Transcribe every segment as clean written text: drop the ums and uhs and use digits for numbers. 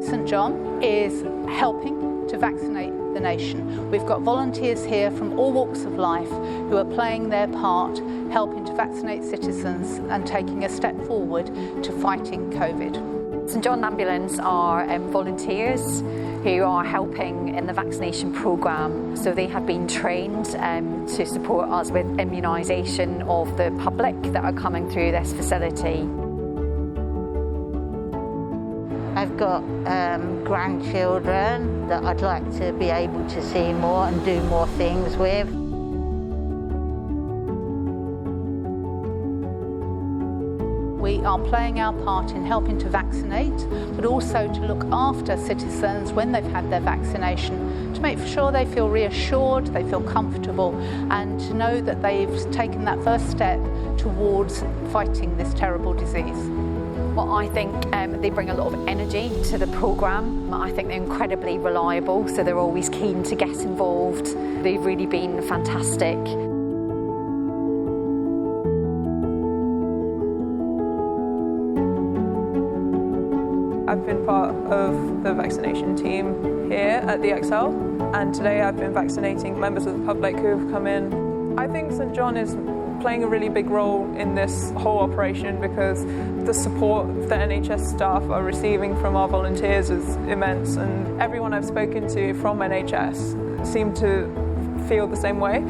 St John is helping to vaccinate the nation. We've got volunteers here from all walks of life who are playing their part, helping to vaccinate citizens and taking a step forward to fighting COVID. St John Ambulance are volunteers who are helping in the vaccination programme. So they have been trained to support us with immunisation of the public that are coming through this facility. I've got grandchildren that I'd like to be able to see more and do more things with. We are playing our part in helping to vaccinate, but also to look after citizens when they've had their vaccination, to make sure they feel reassured, they feel comfortable, and to know that they've taken that first step towards fighting this terrible disease. Well, I think they bring a lot of energy to the programme. I think they're incredibly reliable, so they're always keen to get involved. They've really been fantastic. I've been part of the vaccination team here at the ExCeL, and today I've been vaccinating members of the public who have come in. I think St John is playing a really big role in this whole operation because the support the NHS staff are receiving from our volunteers is immense, and everyone I've spoken to from NHS seem to feel the same way.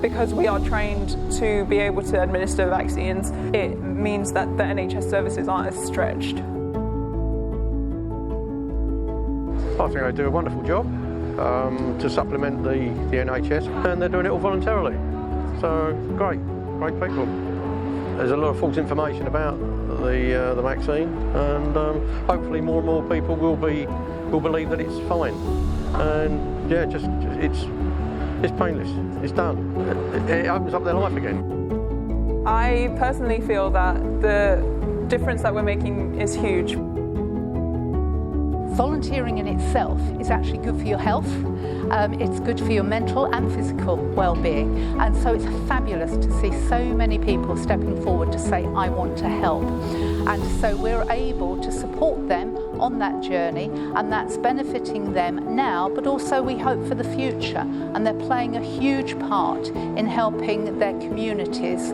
Because we are trained to be able to administer vaccines, it means that the NHS services aren't as stretched. I think they do a wonderful job to supplement the NHS, and they're doing it all voluntarily. So great people. There's a lot of false information about the vaccine, and hopefully more and more people will believe that it's fine. And yeah, it's painless. It's done. It opens up their life again. I personally feel that the difference that we're making is huge. Volunteering in itself is actually good for your health. It's good for your mental and physical well-being, and so it's fabulous to see so many people stepping forward to say, I want to help. And so we're able to support them on that journey, and that's benefiting them now, but also we hope for the future, and they're playing a huge part in helping their communities.